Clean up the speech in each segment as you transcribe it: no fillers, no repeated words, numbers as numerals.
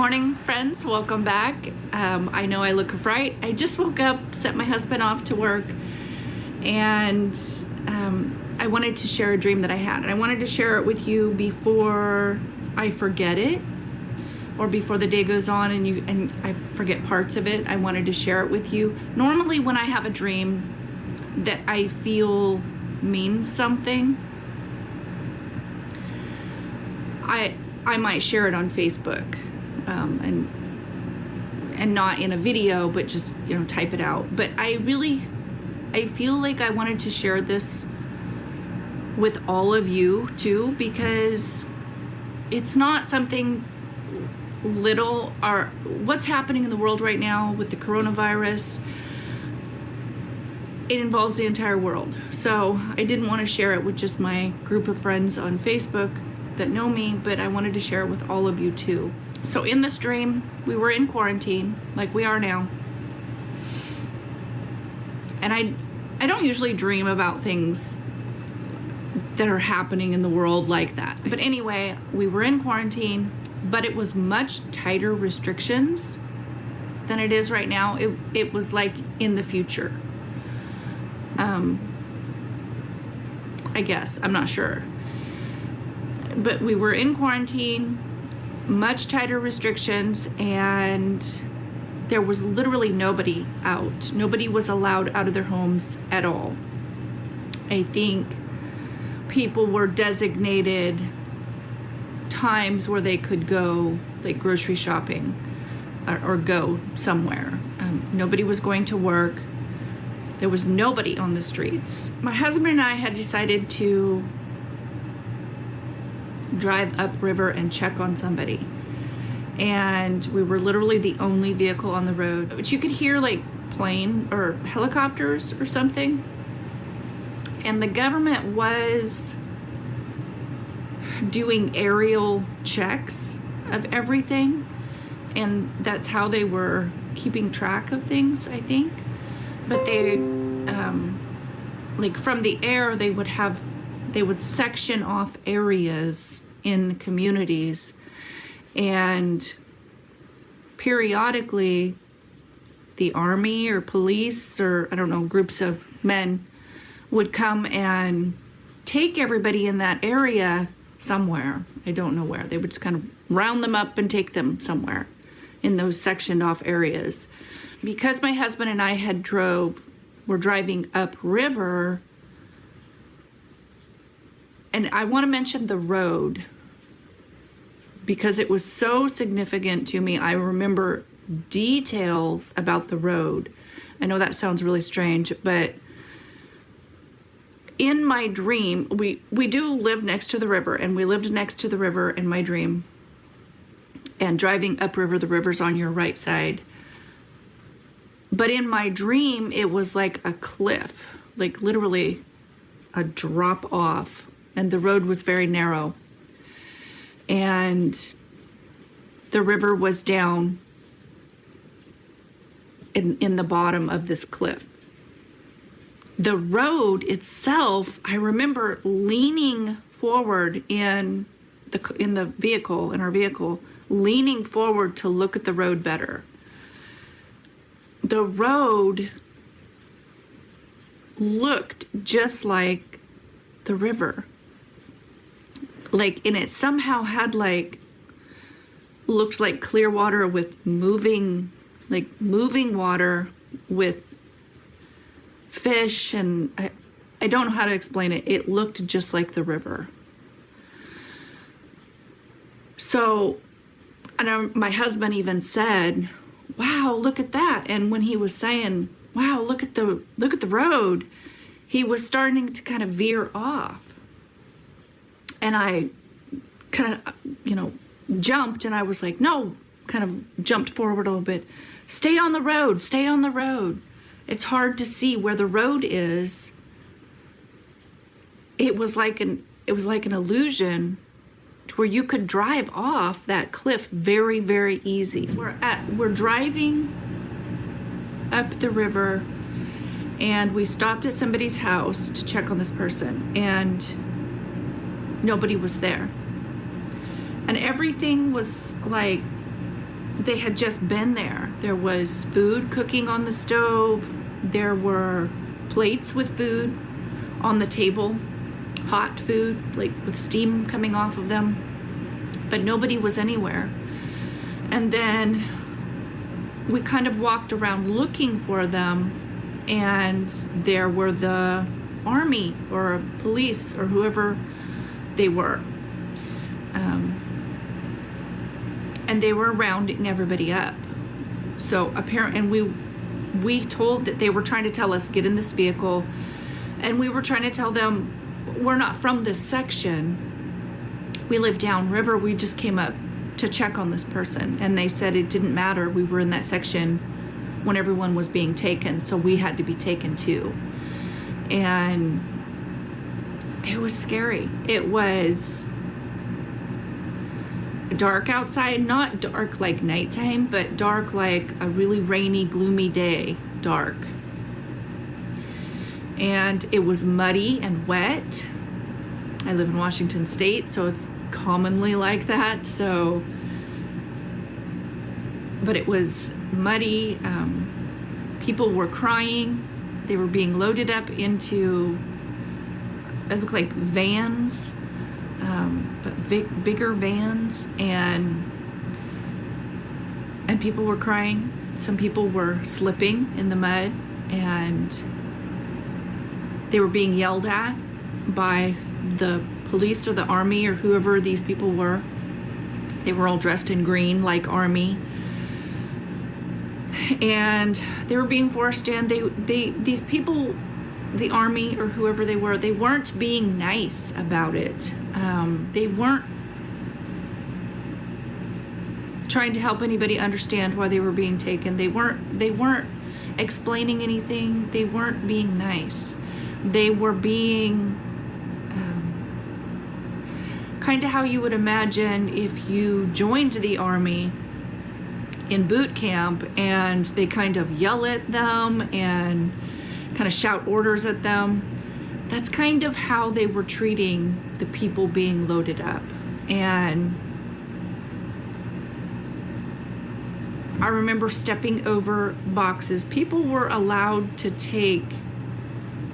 morning, friends. Welcome back. I know I look a fright. I just woke up, sent my husband off to work, and I wanted to share a dream that I had. And I wanted to share it with you before I forget it, or before the day goes on and I forget parts of it. I wanted to share it with you. Normally when I have a dream that I feel means something, I might share it on Facebook, and not in a video, but just, type it out. But I feel like I wanted to share this with all of you too, because it's not something little. Or what's happening in the world right now with the coronavirus, it involves the entire world. So I didn't want to share it with just my group of friends on Facebook that know me, but I wanted to share it with all of you too. So in this dream, we were in quarantine like we are now. And I don't usually dream about things that are happening in the world like that. But anyway, we were in quarantine, but it was much tighter restrictions than it is right now. It was like in the future. I guess, I'm not sure. But we were in quarantine, much tighter restrictions, and there was literally nobody out. Nobody was allowed out of their homes at all. I think people were designated times where they could go, like grocery shopping, or go somewhere. Nobody was going to work. There was nobody on the streets. My husband and I had decided to drive upriver and check on somebody. And we were literally the only vehicle on the road. But you could hear like plane or helicopters or something. And the government was doing aerial checks of everything. And that's how they were keeping track of things, I think. But they, like from the air, they would section off areas in communities, and periodically the army or police, or I don't know, groups of men would come and take everybody in that area somewhere. I don't know where. They would just kind of round them up and take them somewhere in those sectioned off areas. Because my husband and I were driving upriver. And I want to mention the road because it was so significant to me. I remember details about the road. I know that sounds really strange, but in my dream, we do live next to the river, and we lived next to the river in my dream. And driving upriver, the river's on your right side. But in my dream, it was like a cliff, like literally a drop off. And the road was very narrow. And the river was down in the bottom of this cliff. The road itself, I remember leaning forward in our vehicle, leaning forward to look at the road better. The road looked just like the river. And it somehow had looked like clear water with moving water with fish, and I don't know how to explain it. It looked just like the river. So, my husband even said, "Wow, look at that." And when he was saying, "Wow, look at the road," he was starting to kind of veer off. And I kind of, jumped, and I was like, no, kind of jumped forward a little bit. Stay on the road, stay on the road. It's hard to see where the road is. It was like an illusion to where you could drive off that cliff very, very easy. We're driving up the river, and we stopped at somebody's house to check on this person, and nobody was there. And everything was like they had just been there. There was food cooking on the stove. There were plates with food on the table, hot food, like with steam coming off of them, but nobody was anywhere. And then we kind of walked around looking for them, and there were the army or police or whoever they were. And they were rounding everybody up. So apparently, and we told that they were trying to tell us, get in this vehicle, and we were trying to tell them, we're not from this section. We live downriver. We just came up to check on this person. And they said it didn't matter. We were in that section when everyone was being taken, so we had to be taken too. And it was scary. It was dark outside, not dark like nighttime, but dark like a really rainy, gloomy day dark. And it was muddy and wet. I live in Washington State, so it's commonly like that. So, but it was muddy. People were crying. They were being loaded up into, it looked like vans, but bigger vans, and people were crying. Some people were slipping in the mud, and they were being yelled at by the police or the army or whoever these people were. They were all dressed in green like army, and they were being forced in. These people, the army or whoever they weren't being nice about it. They weren't trying to help anybody understand why they were being taken. They weren't explaining anything. They weren't being nice. They were being kind of how you would imagine if you joined the army in boot camp, and they kind of yell at them and kind of shout orders at them. That's kind of how they were treating the people being loaded up. And I remember stepping over boxes. People were allowed to take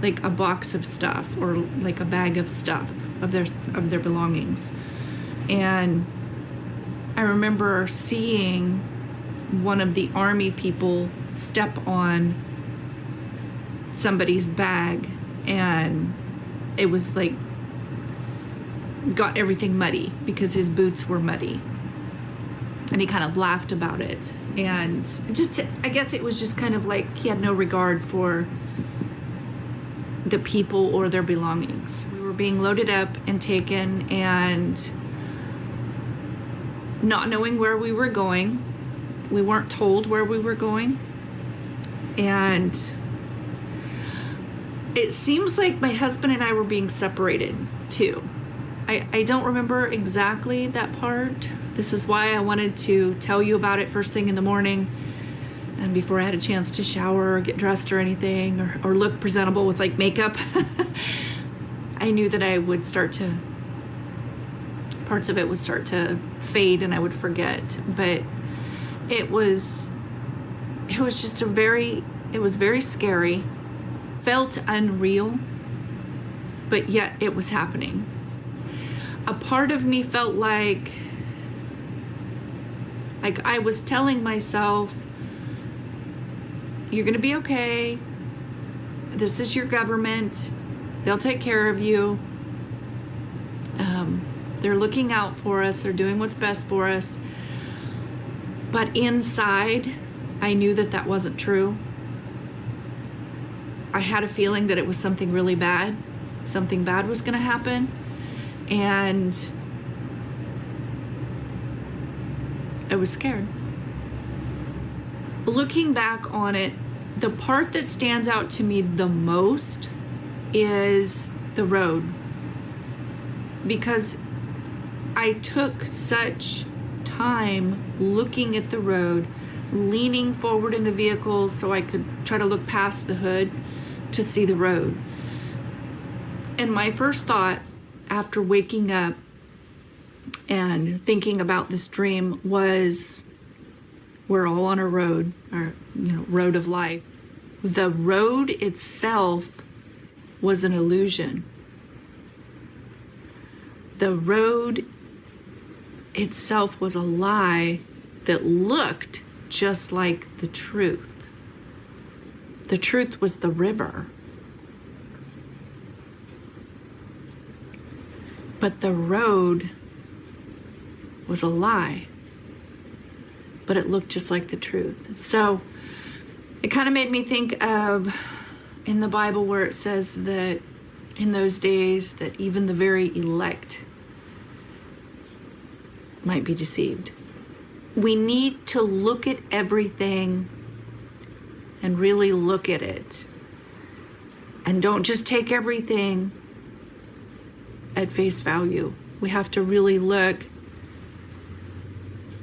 like a box of stuff or like a bag of stuff of their belongings. And I remember seeing one of the army people step on somebody's bag, and it was like got everything muddy because his boots were muddy, and he kind of laughed about it. And just, I guess it was just kind of like he had no regard for the people or their belongings. We were being loaded up and taken, and not knowing where we were going. We weren't told where we were going. And it seems like my husband and I were being separated too. I don't remember exactly that part. This is why I wanted to tell you about it first thing in the morning, and before I had a chance to shower or get dressed or anything, or look presentable with like makeup. I knew that I would parts of it would start to fade and I would forget. But it was just it was very scary, felt unreal, but yet it was happening. A part of me felt like I was telling myself, you're gonna be okay. This is your government. They'll take care of you. They're looking out for us. They're doing what's best for us. But inside, I knew that that wasn't true. I had a feeling that it was something really bad. Something bad was going to happen. And I was scared. Looking back on it, the part that stands out to me the most is the road. Because I took such time looking at the road, leaning forward in the vehicle so I could try to look past the hood to see the road. And my first thought after waking up and thinking about this dream was, we're all on a road, or, road of life. The road itself was an illusion. The road itself was a lie that looked just like the truth. The truth was the river. But the road was a lie. But it looked just like the truth. So it kind of made me think of in the Bible where it says that in those days that even the very elect might be deceived. We need to look at everything and really look at it. And don't just take everything at face value. We have to really look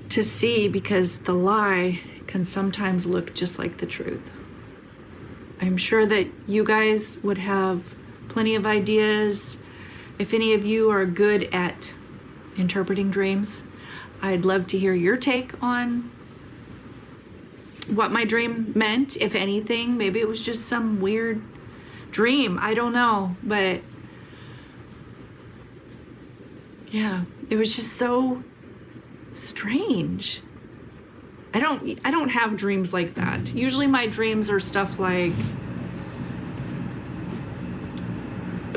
to see, because the lie can sometimes look just like the truth. I'm sure that you guys would have plenty of ideas. If any of you are good at interpreting dreams, I'd love to hear your take on what my dream meant, if anything. Maybe it was just some weird dream. I don't know, but yeah, it was just so strange. I don't have dreams like that. Usually my dreams are stuff like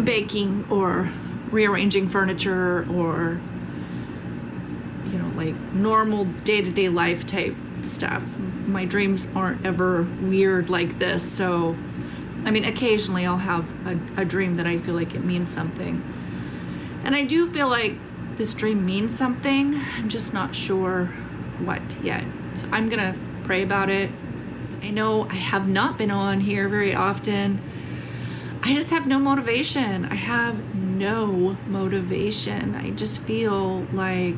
baking or rearranging furniture, or like normal day-to-day life type stuff. My dreams aren't ever weird like this. So I mean, occasionally I'll have a dream that I feel like it means something, and I do feel like this dream means something. I'm just not sure what yet. So I'm gonna pray about it. I know I have not been on here very often. I just have no motivation. I have no motivation. I just feel like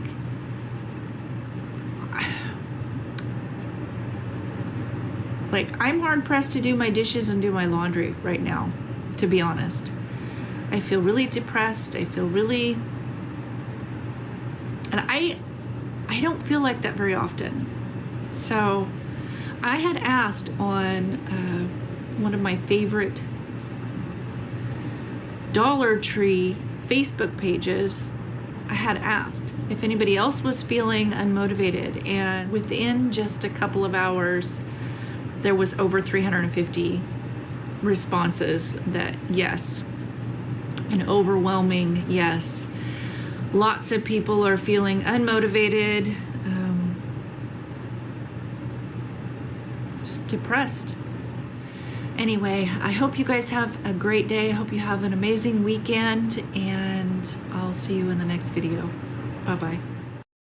I'm hard pressed to do my dishes and do my laundry right now, to be honest. I feel really depressed. I feel really, and I don't feel like that very often. So I had asked on one of my favorite Dollar Tree Facebook pages, I had asked if anybody else was feeling unmotivated, and within just a couple of hours there was over 350 responses that yes, an overwhelming yes. Lots of people are feeling unmotivated, just depressed. Anyway, I hope you guys have a great day. I hope you have an amazing weekend, and I'll see you in the next video. Bye-bye.